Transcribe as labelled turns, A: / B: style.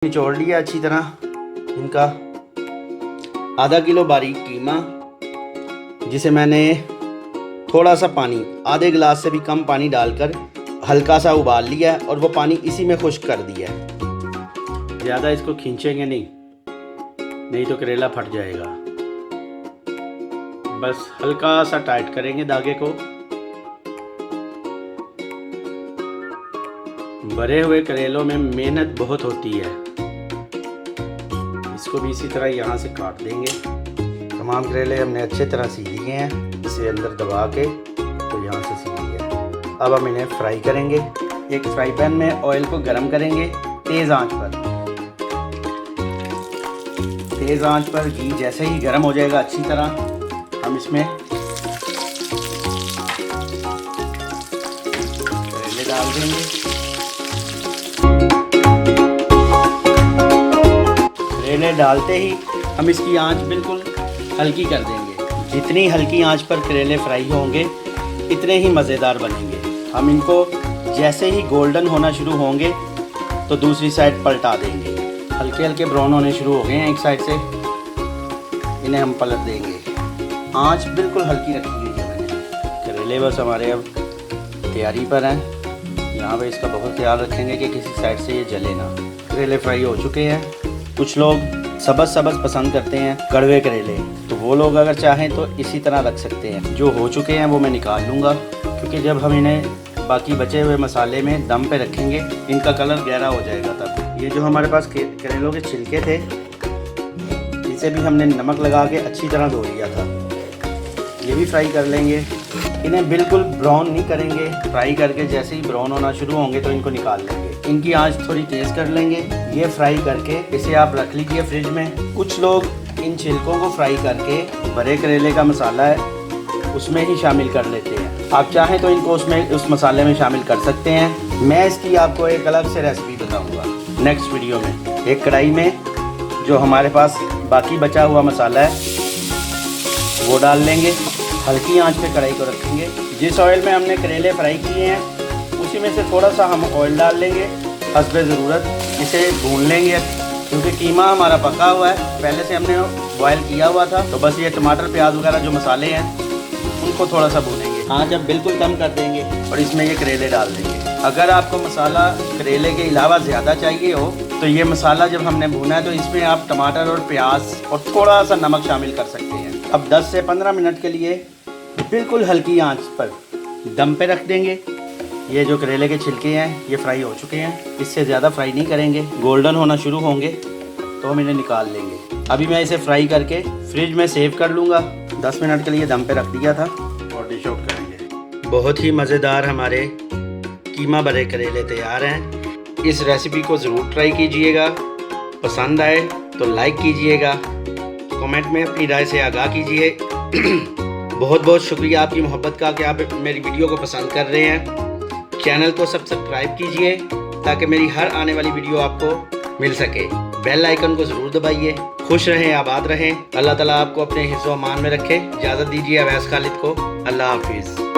A: निचोड़ लिया अच्छी तरह इनका। आधा किलो बारीक कीमा, जिसे मैंने थोड़ा सा पानी, आधे गिलास से भी कम पानी डालकर हल्का सा उबाल लिया है और वो पानी इसी में खुश्क कर दिया है। ज़्यादा इसको खींचेंगे नहीं तो करेला फट जाएगा। बस हल्का सा टाइट करेंगे धागे को। भरे हुए करेलों में मेहनत बहुत होती है। इसको भी इसी तरह यहाँ से काट देंगे। तमाम करेले हमने अच्छे तरह सी लिए हैं, इसे अंदर दबा के तो यहाँ से सी लिया। अब हम इन्हें फ्राई करेंगे। एक फ्राई पैन में ऑयल को गर्म करेंगे तेज़ आंच पर। तेज़ आंच पर घी जैसे ही गर्म हो जाएगा अच्छी तरह, हम इसमें करेले डाल देंगे। करेले डालते ही हम इसकी आंच बिल्कुल हल्की कर देंगे। जितनी हल्की आंच पर करेले फ्राई होंगे इतने ही मज़ेदार बनेंगे। हम इनको जैसे ही गोल्डन होना शुरू होंगे तो दूसरी साइड पलटा देंगे। हल्के हल्के ब्राउन होने शुरू हो गए हैं एक साइड से, इन्हें हम पलट देंगे। आंच बिल्कुल हल्की रखी हुई है मैंने। करेले बस हमारे अब तैयारी पर हैं। यहाँ पे इसका बहुत ख्याल रखेंगे कि किसी साइड से ये जले ना। करेले फ्राई हो चुके हैं। कुछ लोग सबज पसंद करते हैं, कड़वे करेले, तो वो लोग अगर चाहें तो इसी तरह रख सकते हैं। जो हो चुके हैं वो मैं निकाल लूँगा, क्योंकि जब हम इन्हें बाकी बचे हुए मसाले में दम पे रखेंगे इनका कलर गहरा हो जाएगा तब। ये जो हमारे पास करेलों के छिलके थे, इसे भी हमने नमक लगा के अच्छी तरह धो लिया था। ये भी फ्राई कर लेंगे। इन्हें बिल्कुल ब्राउन नहीं करेंगे, फ्राई करके जैसे ही ब्राउन होना शुरू होंगे तो इनको निकाल लेंगे। इनकी आंच थोड़ी तेज़ कर लेंगे। ये फ्राई करके इसे आप रख लीजिए फ्रिज में। कुछ लोग इन छिलकों को फ्राई करके भरे करेले का मसाला है उसमें ही शामिल कर लेते हैं। आप चाहें तो इनको उस मसाले में शामिल कर सकते हैं। मैं इसकी आपको एक अलग से रेसिपी बताऊंगा नेक्स्ट वीडियो में। एक कढ़ाई में जो हमारे पास बाकी बचा हुआ मसाला है वो डाल लेंगे। हल्की आंच पे कढ़ाई को रखेंगे। जिस ऑयल में हमने करेले फ्राई किए हैं उसी में से थोड़ा सा हम ऑयल डाल लेंगे हस्बे ज़रूरत। इसे भून लेंगे, क्योंकि कीमा हमारा पका हुआ है, पहले से हमने बॉयल किया हुआ था। तो बस ये टमाटर प्याज वगैरह जो मसाले हैं उनको थोड़ा सा भूनेंगे। हाँ, जब बिल्कुल कम कर देंगे और इसमें ये करेले डाल देंगे। अगर आपको मसाला करेले के अलावा ज़्यादा चाहिए हो तो ये मसाला जब हमने भूना है तो इसमें आप टमाटर और प्याज और थोड़ा सा नमक शामिल कर सकते हैं। अब 10 से 15 मिनट के लिए बिल्कुल हल्की आंच पर दम पे रख देंगे। ये जो करेले के छिलके हैं ये फ्राई हो चुके हैं, इससे ज़्यादा फ्राई नहीं करेंगे। गोल्डन होना शुरू होंगे तो हम इन्हें निकाल लेंगे। अभी मैं इसे फ्राई करके फ्रिज में सेव कर लूँगा। 10 मिनट के लिए दम पे रख दिया था और डिश आउट करेंगे। बहुत ही मज़ेदार हमारे कीमा भरे करेले तैयार हैं। इस रेसिपी को ज़रूर ट्राई कीजिएगा। पसंद आए तो लाइक कीजिएगा, कमेंट में अपनी राय से आगाह कीजिए। बहुत बहुत शुक्रिया आपकी मोहब्बत का कि आप मेरी वीडियो को पसंद कर रहे हैं। चैनल को सब्सक्राइब कीजिए ताकि मेरी हर आने वाली वीडियो आपको मिल सके। बेल आइकन को ज़रूर दबाइए। खुश रहें, आबाद रहें। अल्लाह ताला आपको अपने हिफ्ज़-ओ-अमान में रखे। इजाज़त दीजिए अवैस खालिद को। अल्लाह हाफिज़।